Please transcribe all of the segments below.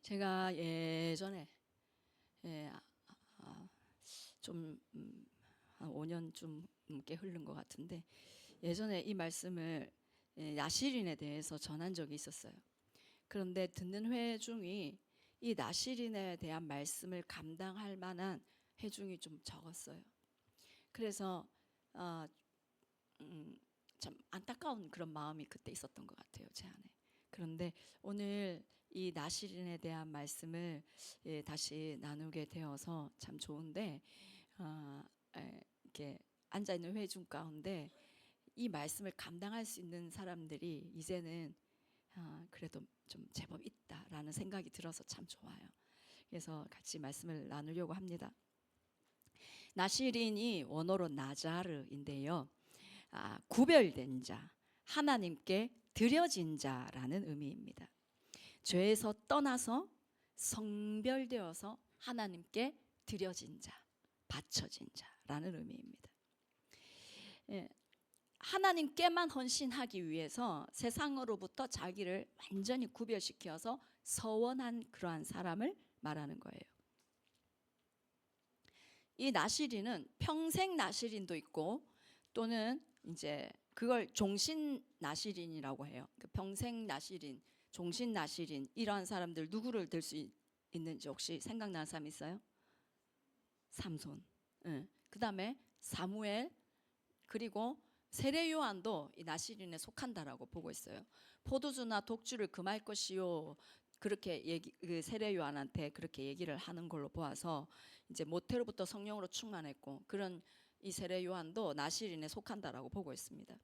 제가 예전에 좀 한 5년 좀 넘게 흐른 것 같은데, 예전에 이 말씀을 나실인에 대해서 전한 적이 있었어요. 그런데 듣는 회중이 이 나실인에 대한 말씀을 감당할 만한 회중이 좀 적었어요. 그래서 참 안타까운 그런 마음이 그때 있었던 것 같아요, 제 안에. 그런데 오늘 이 나실인에 대한 말씀을 다시 나누게 되어서 참 좋은데, 이렇게 앉아 있는 회중 가운데 이 말씀을 감당할 수 있는 사람들이 이제는 그래도 좀 제법 있다라는 생각이 들어서 참 좋아요. 그래서 같이 말씀을 나누려고 합니다. 나실인이 원어로 나자르인데요, 구별된 자, 하나님께 드려진 자라는 의미입니다. 죄에서 떠나서 성별되어서 하나님께 드려진 자, 바쳐진 자라는 의미입니다. 하나님께만 헌신하기 위해서 세상으로부터 자기를 완전히 구별시켜서 서원한 그러한 사람을 말하는 거예요. 이 나실인은 평생 나실인도 있고, 또는 이제 그걸 종신 나실인이라고 해요. 그 평생 나실인, 종신 나실인, 이러한 사람들 누구를 들 수 있는지 혹시 생각나는 사람 있어요? 삼손, 그 다음에 사무엘, 그리고 세례 요한도 이 나실인에 속한다라고 보고 있어요. 포도주나 독주를 금할 것이요, 그렇게 그 세례 요한한테 그렇게 얘기를 하는 걸로 보아서 이제 모태로부터 성령으로 충만했고, 그런 이 세례 요한도 나실인에 속한다라고 보고 있습니다.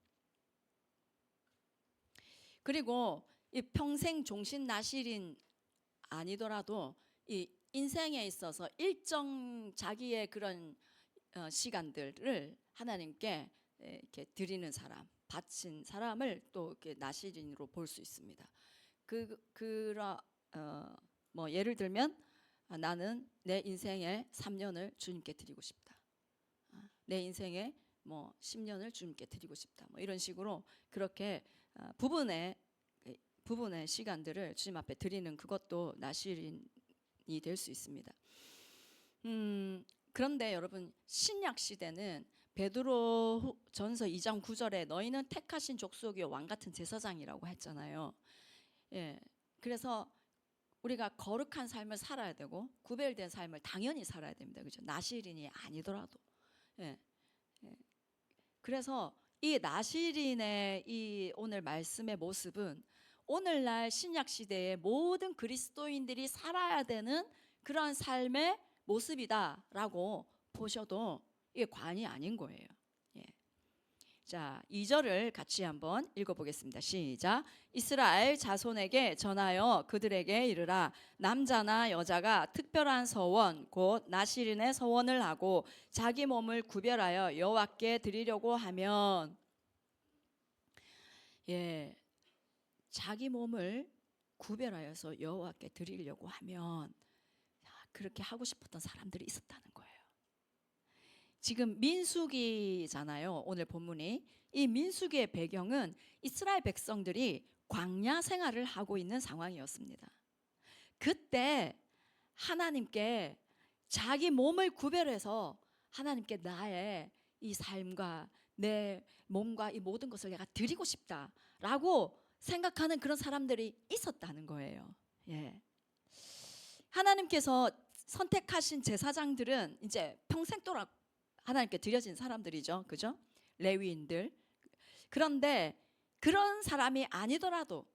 그리고 이 평생 종신 나실인 아니더라도 이 인생에 있어서 일정 자기의 그런 시간들을 하나님께 이렇게 드리는 사람, 바친 사람을 또 이렇게 나실인으로 볼 수 있습니다. 뭐 예를 들면, 나는 내 인생의 3년을 주님께 드리고 싶다. 내 인생의 뭐 10년을 주님께 드리고 싶다. 뭐 이런 식으로 그렇게 부분의 시간들을 주님 앞에 드리는 그것도 나실인이 될 수 있습니다. 그런데 여러분, 신약 시대는 베드로 전서 2장 9절에 너희는 택하신 족속이요 왕 같은 제사장이라고 했잖아요. 그래서 우리가 거룩한 삶을 살아야 되고 구별된 삶을 당연히 살아야 됩니다. 그렇죠? 나실인이 아니더라도. 그래서 이 나실인의 이 오늘 말씀의 모습은 오늘날 신약 시대의 모든 그리스도인들이 살아야 되는 그런 삶의 모습이다라고 보셔도 이게 관이 아닌 거예요. 자, 2절을 같이 한번 읽어보겠습니다. 시작. 이스라엘 자손에게 전하여 그들에게 이르라. 남자나 여자가 특별한 서원 곧 나실인의 서원을 하고 자기 몸을 구별하여 여호와께 드리려고 하면, 자기 몸을 구별하여서 여호와께 드리려고 하면, 그렇게 하고 싶었던 사람들이 있었다는 거예요. 지금 민수기잖아요, 오늘 본문이. 이 민수기의 배경은 이스라엘 백성들이 광야 생활을 하고 있는 상황이었습니다. 그때 하나님께 자기 몸을 구별해서 하나님께 나의 이 삶과 내 몸과 이 모든 것을 내가 드리고 싶다라고 생각하는 그런 사람들이 있었다는 거예요. 하나님께서 선택하신 제사장들은 이제 평생 동안 하나님께 드려진 사람들이죠. 그죠? 레위인들. 그런데 그런 사람이 아니더라도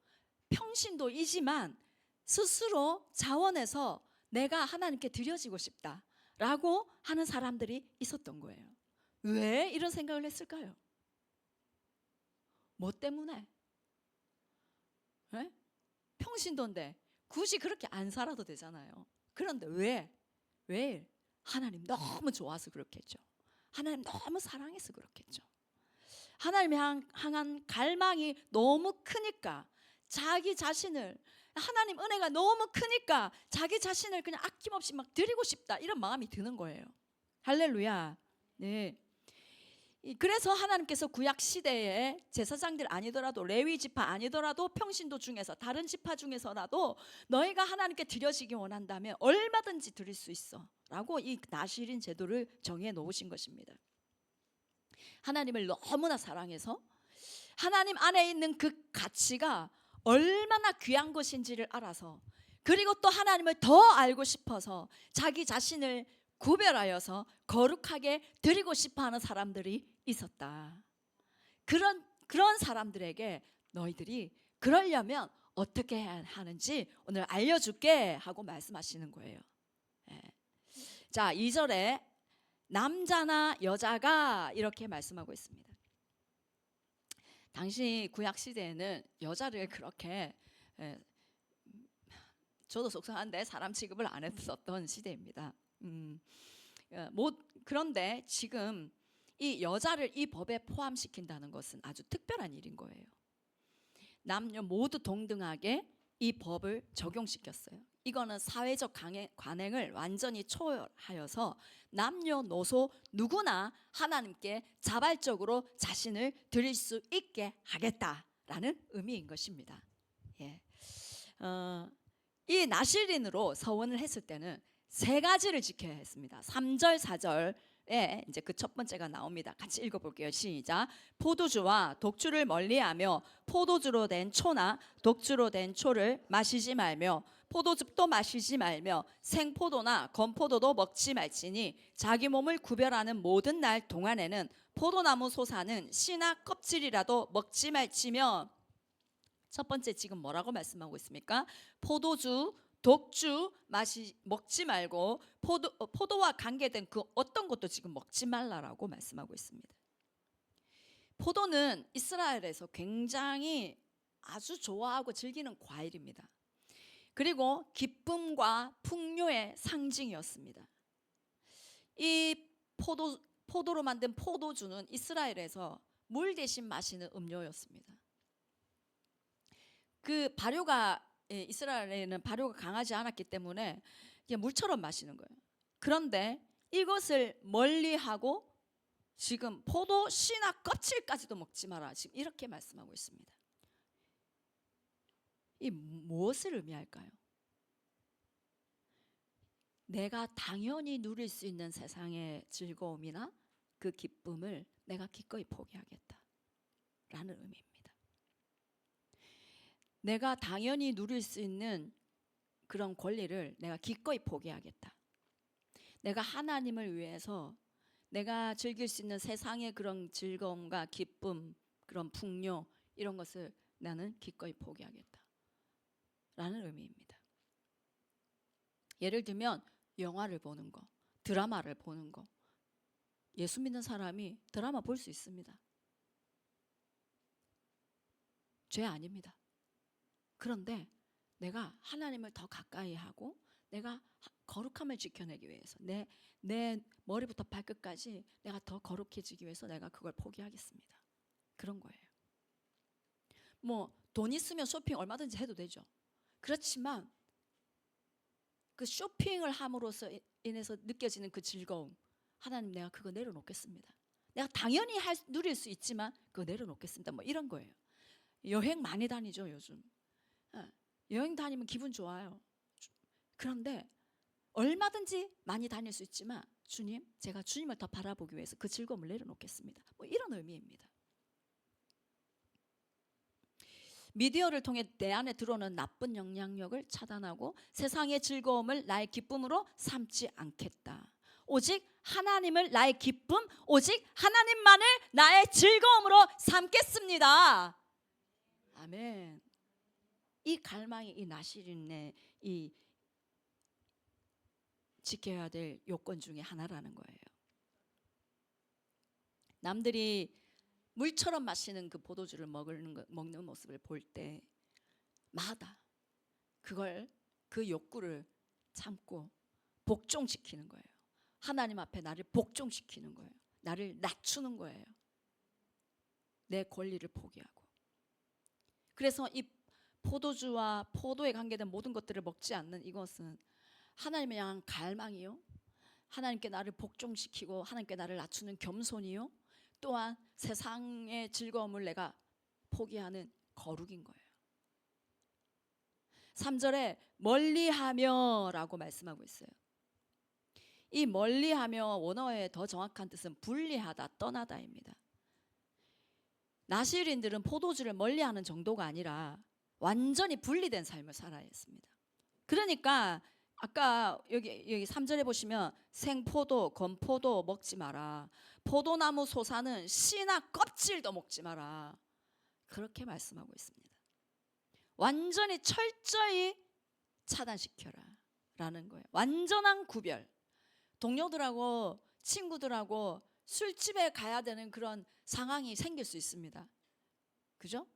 평신도이지만 스스로 자원해서 내가 하나님께 드려지고 싶다라고 하는 사람들이 있었던 거예요. 왜 이런 생각을 했을까요? 뭐 때문에? 평신도인데 굳이 그렇게 안 살아도 되잖아요. 그런데 왜? 하나님 너무 좋아서 그렇겠죠. 하나님 너무 사랑해서 그렇겠죠. 하나님에 향한 갈망이 너무 크니까, 자기 자신을, 하나님 은혜가 너무 크니까 자기 자신을 그냥 아낌없이 막 드리고 싶다, 이런 마음이 드는 거예요. 할렐루야. 네. 그래서 하나님께서 구약 시대에 제사장들 아니더라도 레위 지파 아니더라도 평신도 중에서 다른 지파 중에서라도 너희가 하나님께 드려지기 원한다면 얼마든지 드릴 수 있어 라고 이 나실인 제도를 정해 놓으신 것입니다. 하나님을 너무나 사랑해서 하나님 안에 있는 그 가치가 얼마나 귀한 것인지를 알아서, 그리고 또 하나님을 더 알고 싶어서 자기 자신을 구별하여서 거룩하게 드리고 싶어하는 사람들이 있었다. 그런 사람들에게 너희들이 그러려면 어떻게 해야 하는지 오늘 알려줄게 하고 말씀하시는 거예요. 자, 2절에 남자나 여자가 이렇게 말씀하고 있습니다. 당시 구약 시대에는 여자를 그렇게 저도 속상한데 사람 취급을 안 했었던 시대입니다. 그런데 지금 이 여자를 이 법에 포함시킨다는 것은 아주 특별한 일인 거예요. 남녀 모두 동등하게 이 법을 적용시켰어요. 이거는 사회적 관행을 완전히 초월하여서 남녀노소 누구나 하나님께 자발적으로 자신을 드릴 수 있게 하겠다라는 의미인 것입니다. 이 나실인으로 서원을 했을 때는 세 가지를 지켜야 했습니다. 3절, 4절에 이제 그 첫 번째가 나옵니다. 같이 읽어볼게요. 시작. 포도주와 독주를 멀리하며 포도주로 된 초나 독주로 된 초를 마시지 말며 포도즙도 마시지 말며 생포도나 건포도도 먹지 말지니 자기 몸을 구별하는 모든 날 동안에는 포도나무 솟아는 씨나 껍질이라도 먹지 말지며. 첫 번째 지금 뭐라고 말씀하고 있습니까? 포도주, 독주 먹지 말고 포도와 관계된 그 어떤 것도 지금 먹지 말라라고 말씀하고 있습니다. 포도는 이스라엘에서 굉장히 아주 좋아하고 즐기는 과일입니다. 그리고 기쁨과 풍요의 상징이었습니다. 이 포도로 만든 포도주는 이스라엘에서 물 대신 마시는 음료였습니다. 그 발효가 이스라엘에는 발효가 강하지 않았기 때문에 물처럼 마시는 거예요. 그런데 이것을 멀리하고 지금 포도 씨나 껍질까지도 먹지 마라, 지금 이렇게 말씀하고 있습니다. 이 무엇을 의미할까요? 내가 당연히 누릴 수 있는 세상의 즐거움이나 그 기쁨을 내가 기꺼이 포기하겠다라는 의미입니다. 내가 당연히 누릴 수 있는 그런 권리를 내가 기꺼이 포기하겠다. 내가 하나님을 위해서 내가 즐길 수 있는 세상의 그런 즐거움과 기쁨, 그런 풍요, 이런 것을 나는 기꺼이 포기하겠다 라는 의미입니다. 예를 들면 영화를 보는 거, 드라마를 보는 거. 예수 믿는 사람이 드라마 볼 수 있습니다. 죄 아닙니다. 그런데 내가 하나님을 더 가까이 하고 내가 거룩함을 지켜내기 위해서 내 머리부터 발끝까지 내가 더 거룩해지기 위해서 내가 그걸 포기하겠습니다. 그런 거예요. 돈 있으면 쇼핑 얼마든지 해도 되죠. 그렇지만 그 쇼핑을 함으로써 인해서 느껴지는 그 즐거움, 하나님 내가 그거 내려놓겠습니다. 내가 당연히 누릴 수 있지만 그거 내려놓겠습니다. 이런 거예요. 여행 많이 다니죠 요즘. 여행 다니면 기분 좋아요. 그런데 얼마든지 많이 다닐 수 있지만 주님, 제가 주님을 더 바라보기 위해서 그 즐거움을 내려놓겠습니다. 이런 의미입니다. 미디어를 통해 내 안에 들어오는 나쁜 영향력을 차단하고 세상의 즐거움을 나의 기쁨으로 삼지 않겠다. 오직 하나님을 나의 기쁨, 오직 하나님만을 나의 즐거움으로 삼겠습니다. 아멘. 이 갈망이 이 나실인의 이 지켜야 될 요건 중에 하나라는 거예요. 남들이 물처럼 마시는 그 포도주를 먹는 모습을 볼 때마다 그 욕구를 참고 복종시키는 거예요. 하나님 앞에 나를 복종시키는 거예요. 나를 낮추는 거예요. 내 권리를 포기하고. 그래서 이 포도주와 포도에 관계된 모든 것들을 먹지 않는 이것은 하나님을 향한 갈망이요, 하나님께 나를 복종시키고 하나님께 나를 낮추는 겸손이요, 또한 세상의 즐거움을 내가 포기하는 거룩인 거예요. 3절에 멀리하며 라고 말씀하고 있어요. 이 멀리하며 원어의 더 정확한 뜻은 분리하다, 떠나다입니다. 나실인들은 포도주를 멀리하는 정도가 아니라 완전히 분리된 삶을 살아야 했습니다. 그러니까 아까 여기 3절에 보시면 생포도, 건포도 먹지 마라. 포도나무 솟아는 씨나 껍질도 먹지 마라. 그렇게 말씀하고 있습니다. 완전히 철저히 차단시켜라 라는 거예요. 완전한 구별. 동료들하고 친구들하고 술집에 가야 되는 그런 상황이 생길 수 있습니다. 그죠?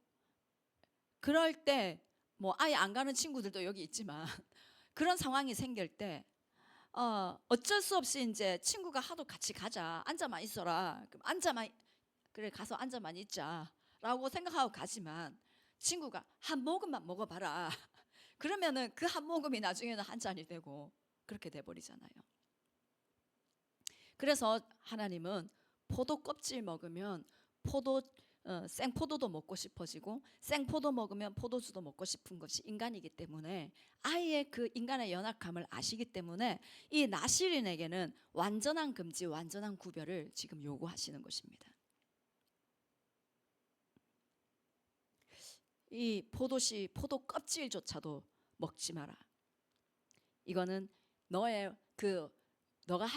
그럴 때 뭐 아예 안 가는 친구들도 여기 있지만 그런 상황이 생길 때 어쩔 수 없이 이제 친구가 하도 같이 가자, 앉아만 있어라. 그럼 그래 가서 앉아만 있자라고 생각하고 가지만 친구가 한 모금만 먹어봐라. 그러면은 그 한 모금이 나중에는 한 잔이 되고 그렇게 돼버리잖아요. 그래서 하나님은 포도 껍질 먹으면 생포도도 먹고 싶어지고 생포도 먹으면 포도주도 먹고 싶은 것이 인간이기 때문에 아예 그 인간의 연약함을 아시기 때문에 이 나실인에게는 완전한 금지, 완전한 구별을 지금 요구하시는 것입니다. 이 포도 껍질조차도 먹지 마라. 이거는 너가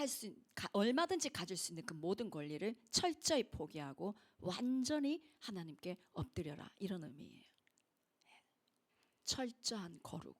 얼마든지 가질 수 있는 그 모든 권리를 철저히 포기하고 완전히 하나님께 엎드려라, 이런 의미예요. 철저한 거룩.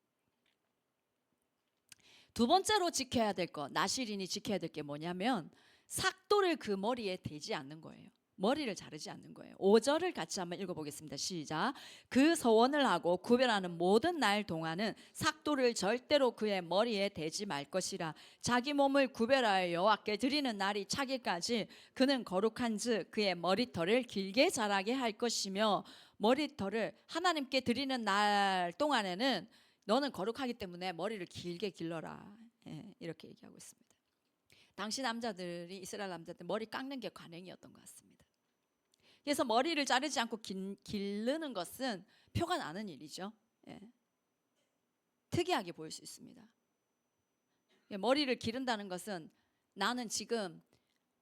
두 번째로 지켜야 될 것, 나실인이 지켜야 될 게 뭐냐면 삭도를 그 머리에 대지 않는 거예요. 머리를 자르지 않는 거예요. 5절을 같이 한번 읽어보겠습니다. 시작. 그 서원을 하고 구별하는 모든 날 동안은 삭도를 절대로 그의 머리에 대지 말 것이라. 자기 몸을 구별하여 여호와께 드리는 날이 차기까지 그는 거룩한즉 그의 머리털을 길게 자라게 할 것이며, 머리털을 하나님께 드리는 날 동안에는 너는 거룩하기 때문에 머리를 길게 길러라. 이렇게 얘기하고 있습니다. 당시 남자들이, 이스라엘 남자들 머리 깎는 게 관행이었던 것 같습니다. 그래서 머리를 자르지 않고 기르는 것은 표가 나는 일이죠. 특이하게 보일 수 있습니다. 머리를 기른다는 것은 나는 지금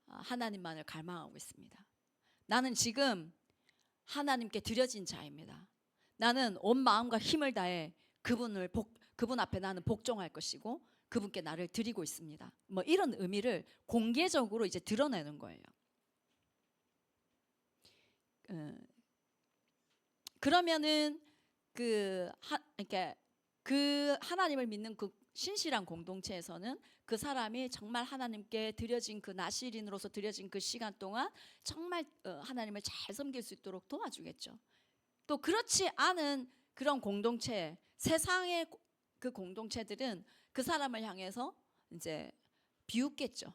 하나님만을 갈망하고 있습니다. 나는 지금 하나님께 드려진 자입니다. 나는 온 마음과 힘을 다해 그분 앞에 나는 복종할 것이고 그분께 나를 드리고 있습니다. 뭐 이런 의미를 공개적으로 이제 드러내는 거예요. 그러면은 그 하나님을 믿는 그 신실한 공동체에서는 그 사람이 정말 하나님께 드려진 그 나실인으로서 드려진 그 시간 동안 정말 하나님을 잘 섬길 수 있도록 도와주겠죠. 또 그렇지 않은 그런 공동체, 세상의 그 공동체들은 그 사람을 향해서 이제 비웃겠죠.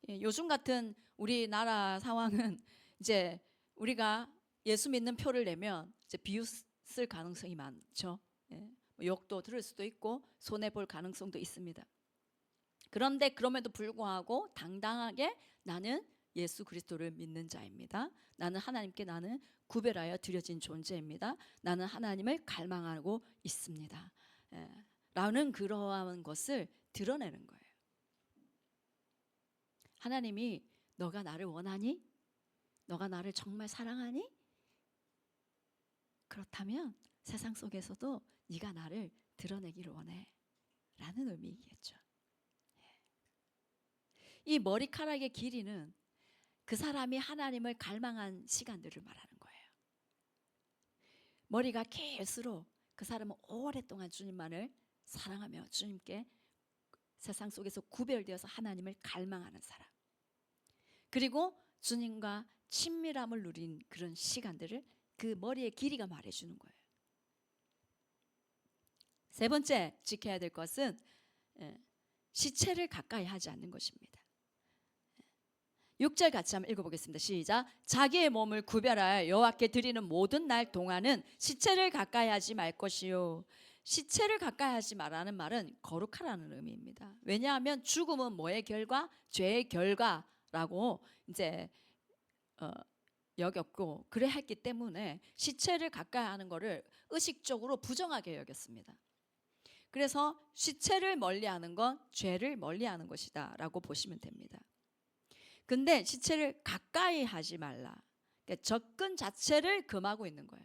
요즘 같은 우리나라 상황은 이제 우리가 예수 믿는 표를 내면 이제 비웃을 가능성이 많죠. 욕도 들을 수도 있고 손해 볼 가능성도 있습니다. 그런데 그럼에도 불구하고 당당하게 나는 예수 그리스도를 믿는 자입니다. 나는 하나님께 나는 구별하여 드려진 존재입니다. 나는 하나님을 갈망하고 있습니다. 라는 그러한 것을 드러내는 거예요. 하나님이 너가 나를 원하니? 너가 나를 정말 사랑하니? 그렇다면 세상 속에서도 네가 나를 드러내기를 원해 라는 의미이겠죠. 이 머리카락의 길이는 그 사람이 하나님을 갈망한 시간들을 말하는 거예요. 머리가 길수록 그 사람은 오랫동안 주님만을 사랑하며 주님께 세상 속에서 구별되어서 하나님을 갈망하는 사람, 그리고 주님과 친밀함을 누린 그런 시간들을 그 머리의 길이가 말해주는 거예요. 세 번째 지켜야 될 것은 시체를 가까이 하지 않는 것입니다. 6절 같이 한번 읽어보겠습니다. 시작. 자기의 몸을 구별하여 여호와께 드리는 모든 날 동안은 시체를 가까이 하지 말 것이요. 시체를 가까이 하지 말라는 말은 거룩하라는 의미입니다. 왜냐하면 죽음은 뭐의 결과? 죄의 결과라고 여겼다라고 이제 여겼고, 그래 했기 때문에 시체를 가까이 하는 것을 의식적으로 부정하게 여겼습니다. 그래서 시체를 멀리하는 건 죄를 멀리하는 것이다라고 보시면 됩니다. 근데 시체를 가까이 하지 말라. 그러니까 접근 자체를 금하고 있는 거예요.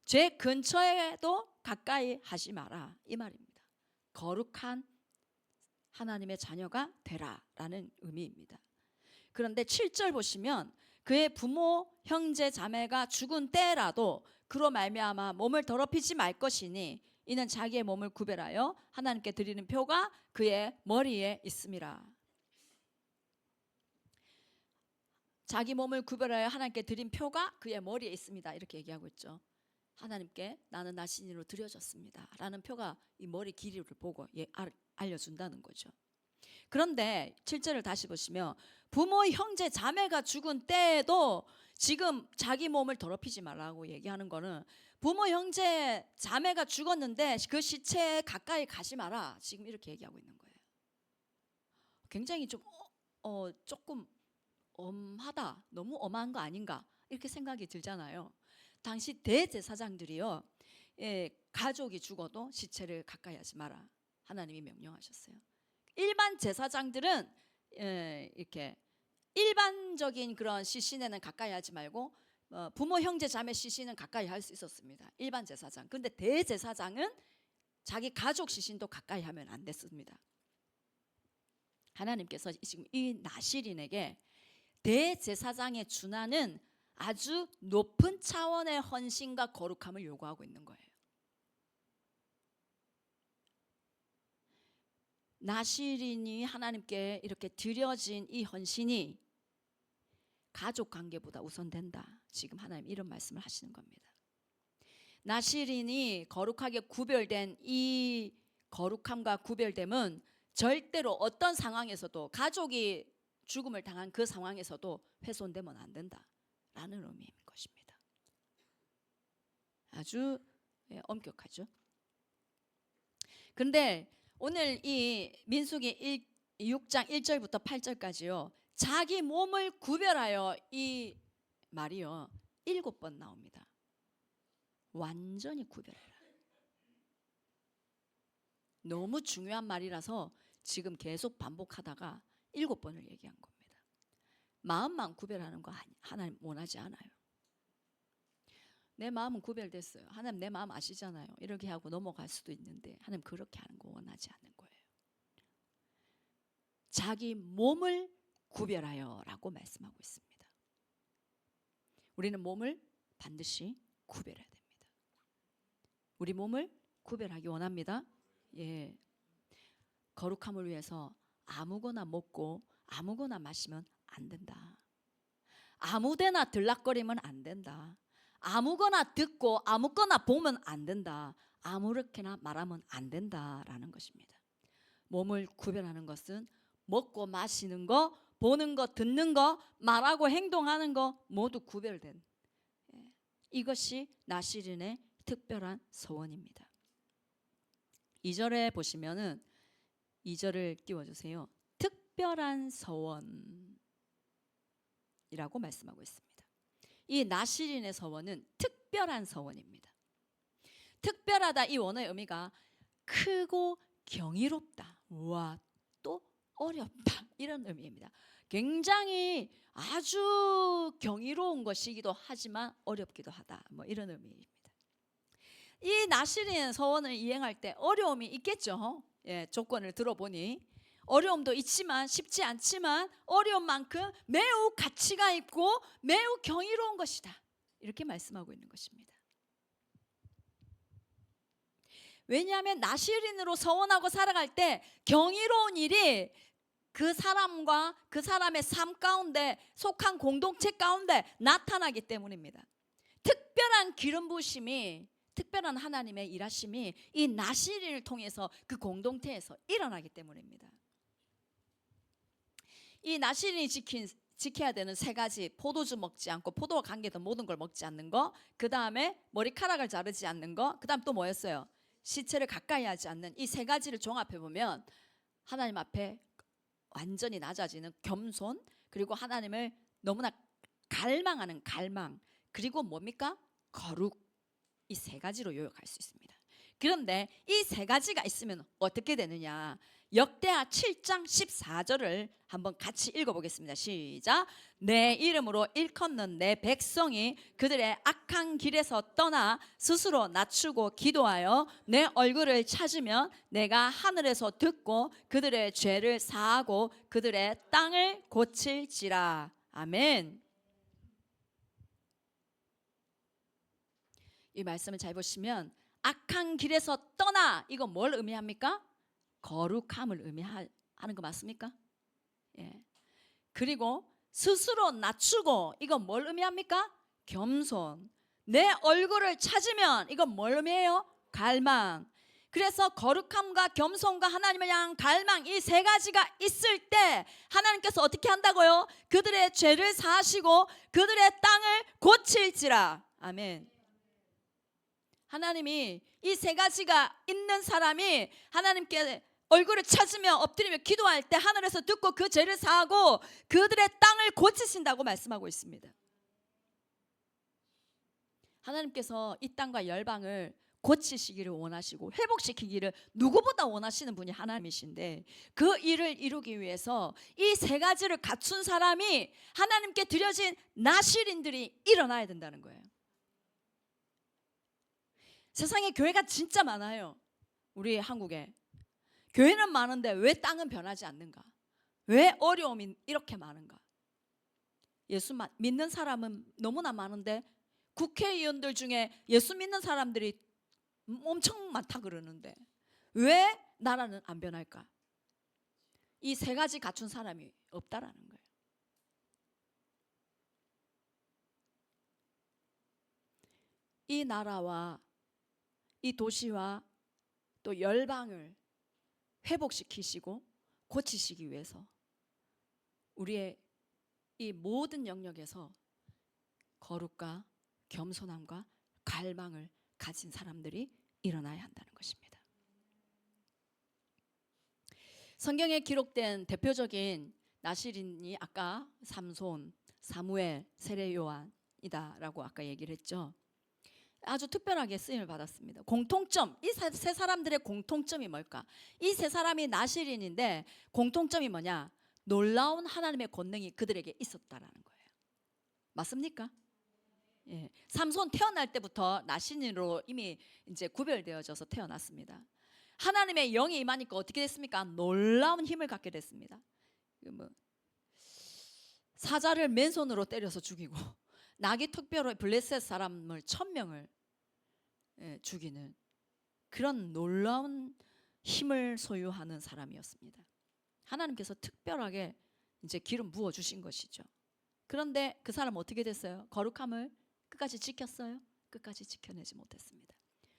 죄 근처에도 가까이 하지 마라 이 말입니다. 거룩한 하나님의 자녀가 되라라는 의미입니다. 그런데 7절 보시면 그의 부모 형제 자매가 죽은 때라도 그로 말미암아 몸을 더럽히지 말 것이니 이는 자기의 몸을 구별하여 하나님께 드리는 표가 그의 머리에 있음이라. 자기 몸을 구별하여 하나님께 드린 표가 그의 머리에 있습니다. 이렇게 얘기하고 있죠. 하나님께 나는 나 신으로 드려졌습니다 라는 표가 이 머리 길이를 보고 알려준다는 거죠. 그런데 7절을 다시 보시면 부모 형제 자매가 죽은 때에도 지금 자기 몸을 더럽히지 말라고 얘기하는 거는 부모 형제 자매가 죽었는데 그 시체에 가까이 가지 마라 지금 이렇게 얘기하고 있는 거예요. 굉장히 좀 조금 엄하다, 너무 엄한 거 아닌가 이렇게 생각이 들잖아요. 당시 대제사장들이요, 가족이 죽어도 시체를 가까이 하지 마라 하나님이 명령하셨어요. 일반 제사장들은 이렇게 일반적인 그런 시신에는 가까이 하지 말고 부모 형제 자매 시신은 가까이 할 수 있었습니다. 일반 제사장. 근데 대제사장은 자기 가족 시신도 가까이 하면 안 됐습니다. 하나님께서 지금 이 나실인에게 대제사장에 준하는 아주 높은 차원의 헌신과 거룩함을 요구하고 있는 거예요. 나실인이 하나님께 이렇게 드려진 이 헌신이 가족 관계보다 우선된다. 지금 하나님 이런 말씀을 하시는 겁니다. 나실인이 거룩하게 구별된 이 거룩함과 구별됨은 절대로 어떤 상황에서도 가족이 죽음을 당한 그 상황에서도 훼손되면 안 된다라는 의미인 것입니다. 아주 엄격하죠. 그런데 오늘 이 민수기 6장 1절부터 8절까지요. 자기 몸을 구별하여 이 말이요 7번 나옵니다. 완전히 구별해라. 너무 중요한 말이라서 지금 계속 반복하다가 7번을 얘기한 겁니다. 마음만 구별하는 거 하나님 원하지 않아요. 내 마음은 구별됐어요. 하나님 내 마음 아시잖아요. 이렇게 하고 넘어갈 수도 있는데 하나님 그렇게 하는 거 원하지 않는 거예요. 자기 몸을 구별하여 라고 말씀하고 있습니다. 우리는 몸을 반드시 구별해야 됩니다. 우리 몸을 구별하기 원합니다. 예. 거룩함을 위해서 아무거나 먹고 아무거나 마시면 안 된다. 아무데나 들락거리면 안 된다. 아무거나 듣고 아무거나 보면 안 된다. 아무렇게나 말하면 안 된다라는 것입니다. 몸을 구별하는 것은 먹고 마시는 거, 보는 거, 듣는 거, 말하고 행동하는 거 모두 구별된, 이것이 나실인의 특별한 서원입니다. 2절에 보시면은 2절을 띄워주세요. 특별한 서원이라고 말씀하고 있습니다. 이 나실인의 서원은 특별한 서원입니다. 특별하다 이 원어의 의미가 크고 경이롭다, 와, 또 어렵다 이런 의미입니다. 굉장히 아주 경이로운 것이기도 하지만 어렵기도 하다, 뭐 이런 의미입니다. 이 나실인 서원을 이행할 때 어려움이 있겠죠. 예, 조건을 들어보니 어려움도 있지만 쉽지 않지만 어려운 만큼 매우 가치가 있고 매우 경이로운 것이다 이렇게 말씀하고 있는 것입니다. 왜냐하면 나실인으로 서원하고 살아갈 때 경이로운 일이 그 사람과 그 사람의 삶 가운데 속한 공동체 가운데 나타나기 때문입니다. 특별한 기름 부으심이, 특별한 하나님의 일하심이 이 나실인을 통해서 그 공동체에서 일어나기 때문입니다. 이 나실인이 지켜야 되는 3가지, 포도주 먹지 않고 포도와 관계된 모든 걸 먹지 않는 거, 그 다음에 머리카락을 자르지 않는 거, 그 다음 또 뭐였어요? 시체를 가까이 하지 않는 이 3가지를 종합해 보면 하나님 앞에 완전히 낮아지는 겸손, 그리고 하나님을 너무나 갈망하는 갈망, 그리고 뭡니까? 거룩. 이 세 가지로 요약할 수 있습니다. 그런데 이 세 가지가 있으면 어떻게 되느냐? 역대하 7장 14절을 한번 같이 읽어보겠습니다. 시작. 내 이름으로 일컫는 내 백성이 그들의 악한 길에서 떠나 스스로 낮추고 기도하여 내 얼굴을 찾으면 내가 하늘에서 듣고 그들의 죄를 사하고 그들의 땅을 고칠지라. 아멘. 이 말씀을 잘 보시면 악한 길에서 떠나, 이거 뭘 의미합니까? 거룩함을 의미하는 거 맞습니까? 예. 그리고 스스로 낮추고, 이건 뭘 의미합니까? 겸손. 내 얼굴을 찾으면, 이건 뭘 의미해요? 갈망. 그래서 거룩함과 겸손과 하나님을 향한 갈망, 이 세 가지가 있을 때 하나님께서 어떻게 한다고요? 그들의 죄를 사하시고 그들의 땅을 고칠지라. 아멘. 하나님이 이 세 가지가 있는 사람이 하나님께 얼굴을 찾으며 엎드리며 기도할 때 하늘에서 듣고 그 죄를 사하고 그들의 땅을 고치신다고 말씀하고 있습니다. 하나님께서 이 땅과 열방을 고치시기를 원하시고 회복시키기를 누구보다 원하시는 분이 하나님이신데, 그 일을 이루기 위해서 이 세 가지를 갖춘 사람이 하나님께 드려진 나실인들이 일어나야 된다는 거예요. 세상에 교회가 진짜 많아요. 우리 한국에 교회는 많은데 왜 땅은 변하지 않는가? 왜 어려움이 이렇게 많은가? 예수 믿는 사람은 너무나 많은데 국회의원들 중에 예수 믿는 사람들이 엄청 많다 그러는데 왜 나라는 안 변할까? 이 세 가지 갖춘 사람이 없다라는 거예요. 이 나라와 이 도시와 또 열방을 회복시키시고 고치시기 위해서 우리의 이 모든 영역에서 거룩과 겸손함과 갈망을 가진 사람들이 일어나야 한다는 것입니다. 성경에 기록된 대표적인 나실인이 아까 삼손, 사무엘, 세례 요한이다라고 아까 얘기를 했죠. 아주 특별하게 쓰임을 받았습니다. 공통점, 이 세 사람들의 공통점이 뭘까? 이 세 사람이 나실인인데 공통점이 뭐냐? 놀라운 하나님의 권능이 그들에게 있었다라는 거예요. 맞습니까? 예. 삼손 태어날 때부터 나실인으로 이미 이제 구별되어져서 태어났습니다. 하나님의 영이 임하니까 어떻게 됐습니까? 놀라운 힘을 갖게 됐습니다. 사자를 맨손으로 때려서 죽이고 나기 특별히 블레셋 사람을 1000명을 죽이는 그런 놀라운 힘을 소유하는 사람이었습니다. 하나님께서 특별하게 이제 기름 부어 주신 것이죠. 그런데 그 사람 어떻게 됐어요? 거룩함을 끝까지 지켰어요? 끝까지 지켜내지 못했습니다.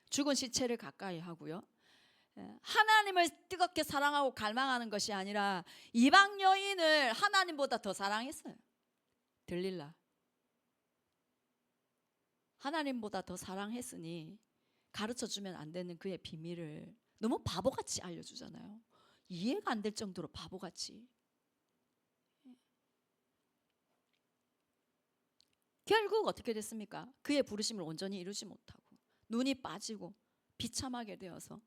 죽은 시체를 가까이 하고요. 하나님을 뜨겁게 사랑하고 갈망하는 것이 아니라 이방 여인을 하나님보다 더 사랑했어요. 들릴라. 하나님보다 더 사랑했으니 가르쳐주면 안 되는 그의 비밀을 너무 바보같이 알려주잖아요. 이해가 안 될 정도로 바보같이. 결국 어떻게 됐습니까? 그의 부르심을 온전히 이루지 못하고 눈이 빠지고 비참하게 되어서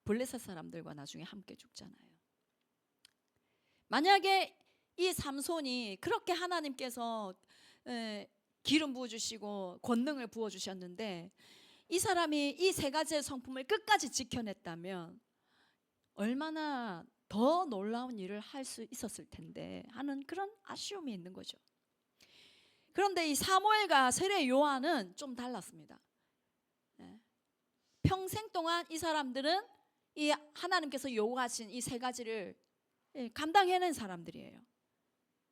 블레셋 사람들과 나중에 함께 죽잖아요. 만약에 이 삼손이 그렇게 하나님께서 기름 부어주시고 권능을 부어주셨는데 이 사람이 이 세 가지의 성품을 끝까지 지켜냈다면 얼마나 더 놀라운 일을 할 수 있었을 텐데 하는 그런 아쉬움이 있는 거죠. 그런데 이 사무엘과 세례 요한은 좀 달랐습니다. 평생 동안 이 사람들은 이 하나님께서 요구하신 이 세 가지를 감당해낸 사람들이에요.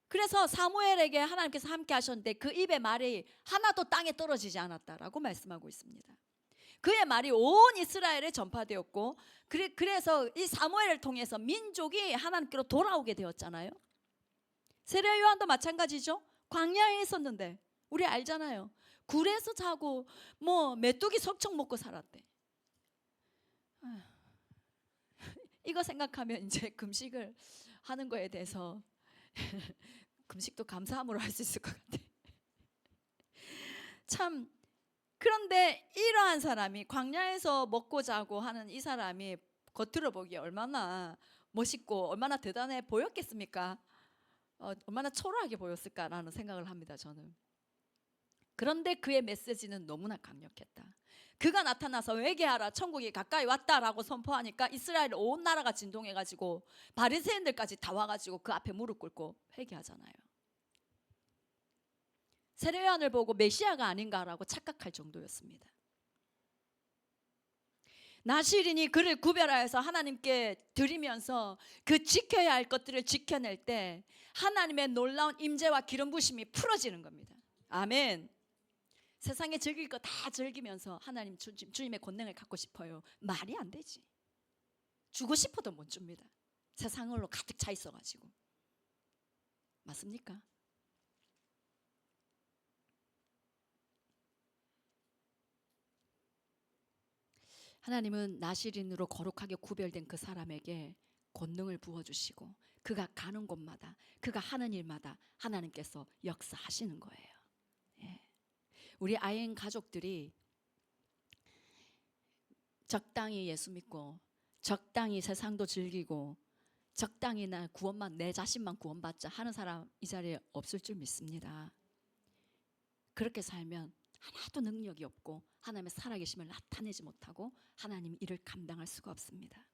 그래서 사무엘에게 하나님께서 함께 하셨는데 그 입의 말이 하나도 땅에 떨어지지 않았다라고 말씀하고 있습니다. 그의 말이 온 이스라엘에 전파되었고 그래서 이 사무엘을 통해서 민족이 하나님께로 돌아오게 되었잖아요. 세례 요한도 마찬가지죠. 광야에 있었는데 우리 알잖아요. 굴에서 자고 뭐 메뚜기 석청 먹고 살았대. 이거 생각하면 이제 금식을 하는 거에 대해서 금식도 감사함으로 할 수 있을 것 같아. 참, 그런데 이러한 사람이 광야에서 먹고 자고 하는 이 사람이 겉으로 보기에 얼마나 멋있고 얼마나 대단해 보였겠습니까? 얼마나 초라하게 보였을까라는 생각을 합니다, 저는. 그런데 그의 메시지는 너무나 강력했다. 그가 나타나서 회개하라, 천국이 가까이 왔다라고 선포하니까 이스라엘 온 나라가 진동해가지고 바리새인들까지 다 와가지고 그 앞에 무릎 꿇고 회개하잖아요. 세례요한을 보고 메시아가 아닌가라고 착각할 정도였습니다. 나실인이 그를 구별하여서 하나님께 드리면서 그 지켜야 할 것들을 지켜낼 때 하나님의 놀라운 임재와 기름 부심이 풀어지는 겁니다. 아멘. 세상에 즐길 거 다 즐기면서 하나님 주님의 권능을 갖고 싶어요. 말이 안 되지. 주고 싶어도 못 줍니다. 세상으로 가득 차 있어가지고. 맞습니까? 하나님은 나실인으로 거룩하게 구별된 그 사람에게 권능을 부어주시고 그가 가는 곳마다 그가 하는 일마다 하나님께서 역사하시는 거예요. 예. 우리 아이인 가족들이 적당히 예수 믿고 적당히 세상도 즐기고 적당히 나 구원만 내 자신만 구원받자 하는 사람 이 자리에 없을 줄 믿습니다. 그렇게 살면 하나도 능력이 없고 하나님의 살아계심을 나타내지 못하고 하나님 일을 감당할 수가 없습니다.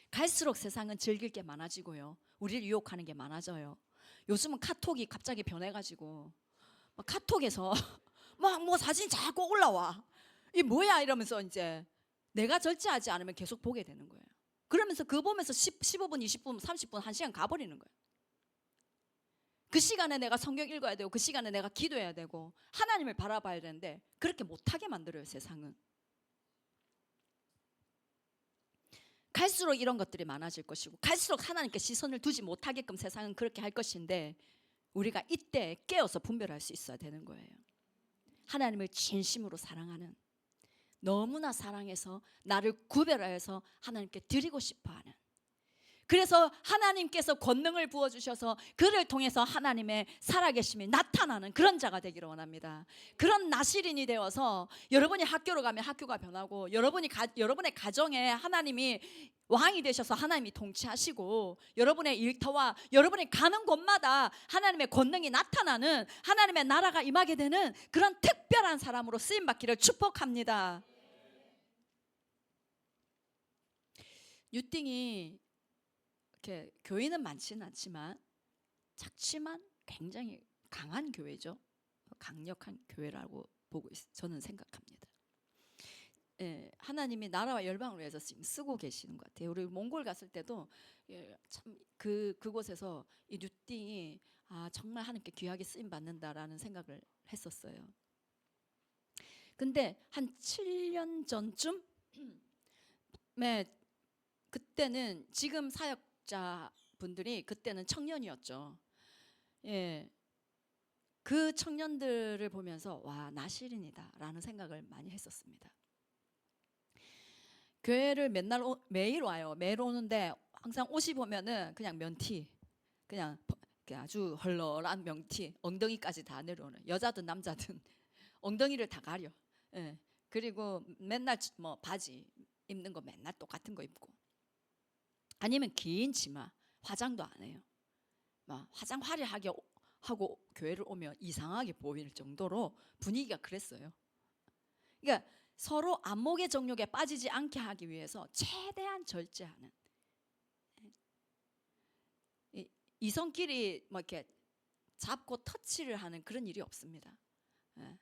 갈수록 세상은 즐길 게 많아지고요. 우리를 유혹하는 게 많아져요. 요즘은 카톡이 갑자기 변해가지고 막 카톡에서 막 뭐 사진 자꾸 올라와. 이 뭐야 이러면서 이제 내가 절제하지 않으면 계속 보게 되는 거예요. 그러면서 그거 보면서 15분, 20분, 30분, 1시간 가버리는 거예요. 그 시간에 내가 성경 읽어야 되고 그 시간에 내가 기도해야 되고 하나님을 바라봐야 되는데 그렇게 못하게 만들어요, 세상은. 갈수록 이런 것들이 많아질 것이고 갈수록 하나님께 시선을 두지 못하게끔 세상은 그렇게 할 것인데 우리가 이때 깨어서 분별할 수 있어야 되는 거예요. 하나님을 진심으로 사랑하는, 너무나 사랑해서 나를 구별하여서 하나님께 드리고 싶어하는, 그래서 하나님께서 권능을 부어주셔서 그를 통해서 하나님의 살아계심이 나타나는 그런 자가 되기를 원합니다. 그런 나실인이 되어서 여러분이 학교로 가면 학교가 변하고 여러분의 가정에 하나님이 왕이 되셔서 하나님이 통치하시고 여러분의 일터와 여러분이 가는 곳마다 하나님의 권능이 나타나는 하나님의 나라가 임하게 되는 그런 특별한 사람으로 쓰임받기를 축복합니다. 유띵이 이렇게 교인은 많지는 않지만 작지만 굉장히 강한 교회죠. 강력한 교회라고 저는 생각합니다. 예, 하나님이 나라와 열방을 위해서 지금 쓰고 계시는 것 같아요. 우리 몽골 갔을 때도 예, 참 그곳에서 이 뉴띵이 정말 하나님께 귀하게 쓰임 받는다라는 생각을 했었어요. 근데 한 7년 전쯤에 그때는 지금 사역자분들이 그때는 청년이었죠. 예, 그 청년들을 보면서 와, 나실인이다라는 생각을 많이 했었습니다. 교회를 매일 와요. 매일 오는데 항상 옷이 보면은 그냥 면티, 그냥 아주 헐렁한 명티, 엉덩이까지 다 내려오는, 여자든 남자든 엉덩이를 다 가려. 예. 그리고 맨날 뭐 바지 입는 거 맨날 똑같은 거 입고, 아니면 긴 치마, 화장도 안 해요. 막 화장 화려하게 하고 교회를 오면 이상하게 보일 정도로 분위기가 그랬어요. 그러니까 서로 안목의 정욕에 빠지지 않게 하기 위해서 최대한 절제하는, 이성끼리 뭐 이렇게 잡고 터치를 하는 그런 일이 없습니다. 예.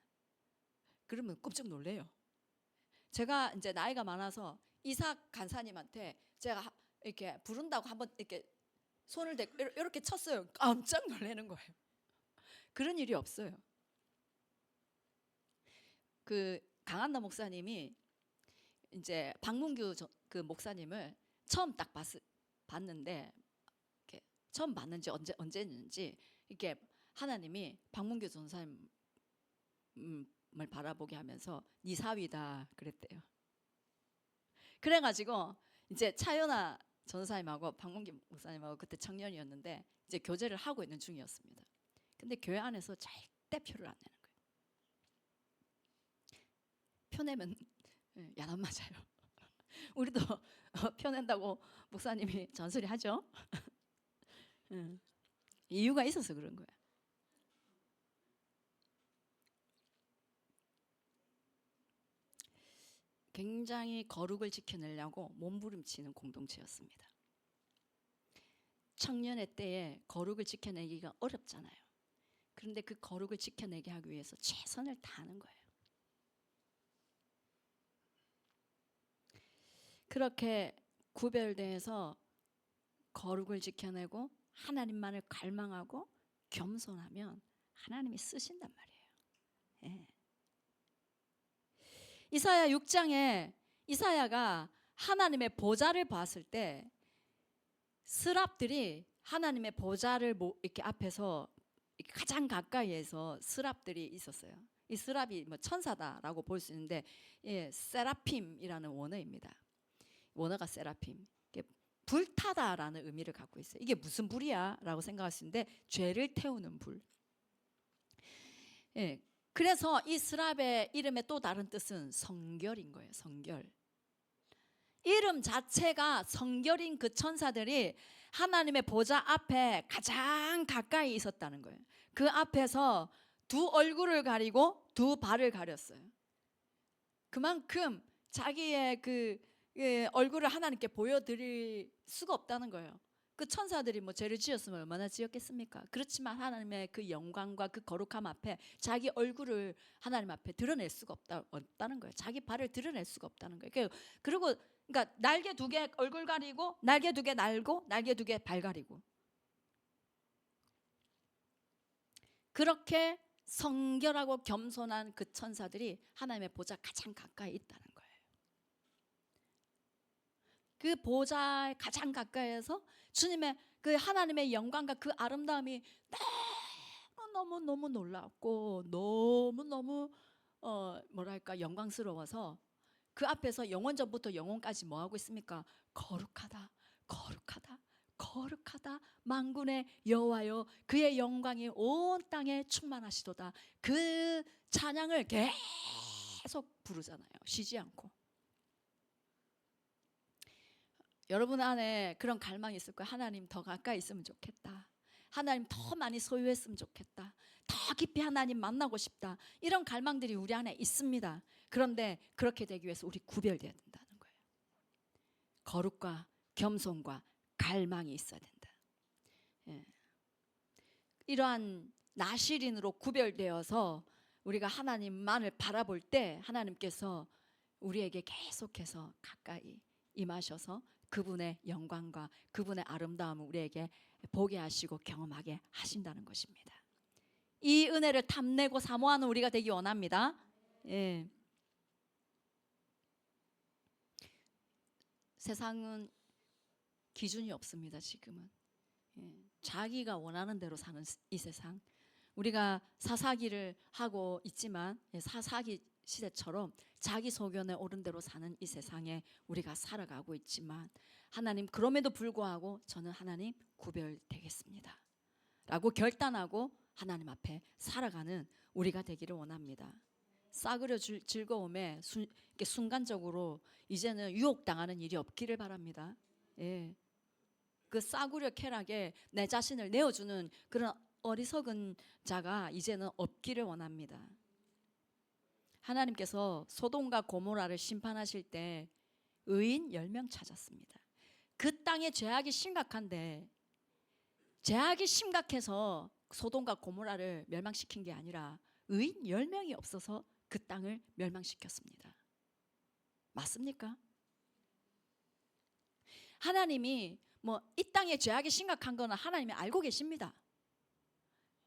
그러면 깜짝 놀래요. 제가 이제 나이가 많아서 이삭 간사님한테 제가 이렇게 부른다고 한번 이렇게 손을 대고 이렇게 쳤어요. 깜짝 놀라는 거예요. 그런 일이 없어요. 그 강한나 목사님이 이제 박문규 그 목사님을 처음 딱 봤는데, 이렇게 처음 봤는지 언제였는지 이렇게 하나님이 박문규 전사님을 바라보게 하면서 네 사위다 그랬대요. 그래가지고 이제 차연아 전사님하고 박문기 목사님하고 그때 청년이었는데 이제 교제를 하고 있는 중이었습니다. 근데 교회 안에서 절대 표를 안 내는 거예요. 표 내면 야단 맞아요. 우리도 표 낸다고 목사님이 잔소리 하죠. 이유가 있어서 그런 거예요. 굉장히 거룩을 지켜내려고 몸부림치는 공동체였습니다. 청년의 때에 거룩을 지켜내기가 어렵잖아요. 그런데 그 거룩을 지켜내게 하기 위해서 최선을 다하는 거예요. 그렇게 구별돼서 거룩을 지켜내고 하나님만을 갈망하고 겸손하면 하나님이 쓰신단 말이에요. 예. 이사야 6장에 이사야가 하나님의 보좌를 봤을 때 스랍들이 하나님의 보좌를 이렇게 앞에서 가장 가까이에서 스랍들이 있었어요. 이 스랍이 뭐 천사다라고 볼 수 있는데 세라핌이라는 원어입니다. 원어가 세라핌. 불타다라는 의미를 갖고 있어요. 이게 무슨 불이야? 라고 생각할 수 있는데 죄를 태우는 불. 예. 그래서 이 스랍의 이름의 또 다른 뜻은 성결인 거예요. 성결. 이름 자체가 성결인 그 천사들이 하나님의 보좌 앞에 가장 가까이 있었다는 거예요. 그 앞에서 두 얼굴을 가리고 두 발을 가렸어요. 그만큼 자기의 그 얼굴을 하나님께 보여드릴 수가 없다는 거예요. 그 천사들이 뭐 죄를 지었으면 얼마나 지었겠습니까? 그렇지만 하나님의 그 영광과 그 거룩함 앞에 자기 얼굴을 하나님 앞에 드러낼 수가 없다는 거예요. 자기 발을 드러낼 수가 없다는 거예요. 그리고 그러니까 날개 두 개 얼굴 가리고 날개 두 개 날고 날개 두 개 발 가리고 그렇게 성결하고 겸손한 그 천사들이 하나님의 보좌 가장 가까이 있다는 거예요. 그 보좌에 가장 가까이에서 주님의 그 하나님의 영광과 그 아름다움이 너무 놀랍고 너무 뭐랄까 영광스러워서 그 앞에서 영원전부터 영원까지 뭐 하고 있습니까? 거룩하다, 거룩하다, 거룩하다 만군의 여호와여 그의 영광이 온 땅에 충만하시도다. 그 찬양을 계속 부르잖아요. 쉬지 않고. 여러분 안에 그런 갈망이 있을 거예요. 하나님 더 가까이 있으면 좋겠다. 하나님 더 많이 소유했으면 좋겠다. 더 깊이 하나님 만나고 싶다. 이런 갈망들이 우리 안에 있습니다. 그런데 그렇게 되기 위해서 우리 구별되어야 된다는 거예요. 거룩과 겸손과 갈망이 있어야 된다. 예. 이러한 나실인으로 구별되어서 우리가 하나님만을 바라볼 때 하나님께서 우리에게 계속해서 가까이 임하셔서 그분의 영광과 그분의 아름다움을 우리에게 보게 하시고 경험하게 하신다는 것입니다. 이 은혜를 탐내고 사모하는 우리가 되기 원합니다. 예. 세상은 기준이 없습니다. 지금은 자기가 원하는 대로 사는 이 세상, 우리가 사사기를 하고 있지만 사사기 시대처럼 자기 소견에 옳은 대로 사는 이 세상에 우리가 살아가고 있지만 하나님 그럼에도 불구하고 저는 하나님 구별되겠습니다 라고 결단하고 하나님 앞에 살아가는 우리가 되기를 원합니다. 싸그려 즐거움에 순간적으로 이제는 유혹당하는 일이 없기를 바랍니다. 예. 그 싸구려 쾌락에 내 자신을 내어주는 그런 어리석은 자가 이제는 없기를 원합니다. 하나님께서 소돔과 고모라를 심판하실 때 의인 10명 찾았습니다. 그 땅의 죄악이 심각한데 죄악이 심각해서 소돔과 고모라를 멸망시킨 게 아니라 의인 10명이 없어서 그 땅을 멸망시켰습니다. 맞습니까? 하나님이 뭐 이 땅의 죄악이 심각한 거는 하나님이 알고 계십니다.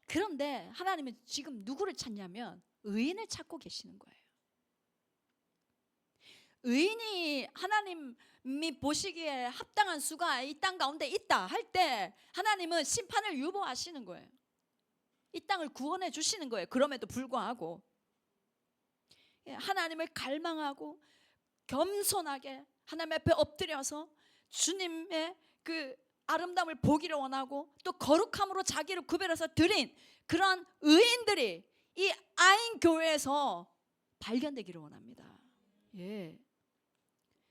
그런데 하나님은 지금 누구를 찾냐면 의인을 찾고 계시는 거예요. 의인이 하나님이 보시기에 합당한 수가 이 땅 가운데 있다 할 때 하나님은 심판을 유보하시는 거예요. 이 땅을 구원해 주시는 거예요. 그럼에도 불구하고 하나님을 갈망하고 겸손하게 하나님 앞에 엎드려서 주님의 그 아름다움을 보기를 원하고 또 거룩함으로 자기를 구별해서 드린 그런 의인들이 이 아인 교회에서 발견되기를 원합니다. 예.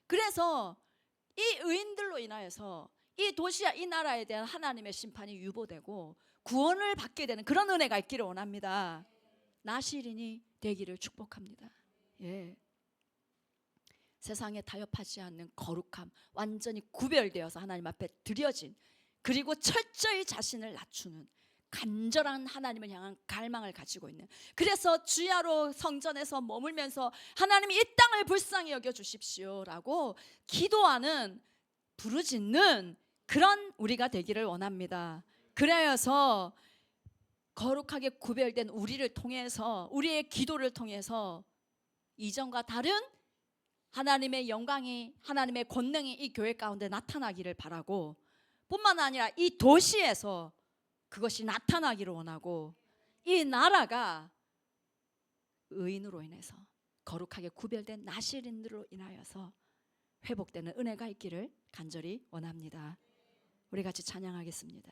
그래서 이 의인들로 인하여서 이 도시와 이 나라에 대한 하나님의 심판이 유보되고 구원을 받게 되는 그런 은혜가 있기를 원합니다. 나시린이 되기를 축복합니다. 예. 세상에 타협하지 않는 거룩함, 완전히 구별되어서 하나님 앞에 드려진, 그리고 철저히 자신을 낮추는 간절한 하나님을 향한 갈망을 가지고 있는, 그래서 주야로 성전에서 머물면서 하나님이 이 땅을 불쌍히 여겨 주십시오라고 기도하는, 부르짖는 그런 우리가 되기를 원합니다. 그래서 거룩하게 구별된 우리를 통해서, 우리의 기도를 통해서 이전과 다른 하나님의 영광이, 하나님의 권능이 이 교회 가운데 나타나기를 바라고, 뿐만 아니라 이 도시에서 그것이 나타나기를 원하고, 이 나라가 의인으로 인해서 거룩하게 구별된 나시린들로 인하여서 회복되는 은혜가 있기를 간절히 원합니다. 우리 같이 찬양하겠습니다.